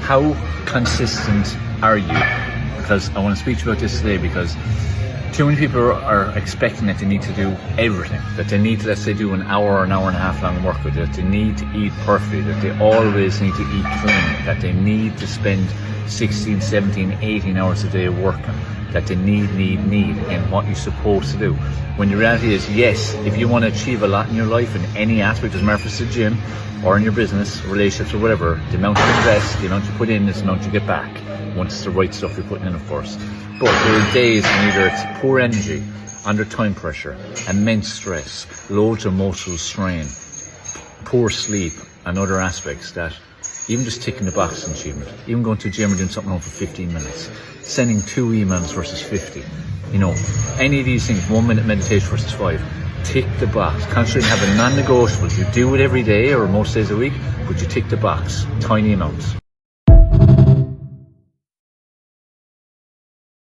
how consistent are you? Because I want to speak to you about this today, because too many people are expecting that they need to do everything, that they need to, let's say, do an hour or an hour and a half long work with it, that they need to eat perfectly, that they always need to eat clean, that they need to spend 16, 17, 18 hours a day working, that they need and what you're supposed to do. When the reality is, yes, if you want to achieve a lot in your life in any aspect, doesn't matter if it's the gym or in your business, relationships or whatever, the amount you invest, the amount you put in is the amount you get back, once it's the right stuff you're putting in, of course. But there are days when either it's poor energy, under time pressure, immense stress, loads of emotional strain, poor sleep and other aspects that even just ticking the box is an achievement. Even going to the gym or doing something home for 15 minutes, sending 2 emails versus 50. You know, any of these things, 1 minute meditation versus 5. Tick the box. Constantly have a non-negotiable. You do it every day or most days a week, but you tick the box. Tiny amounts.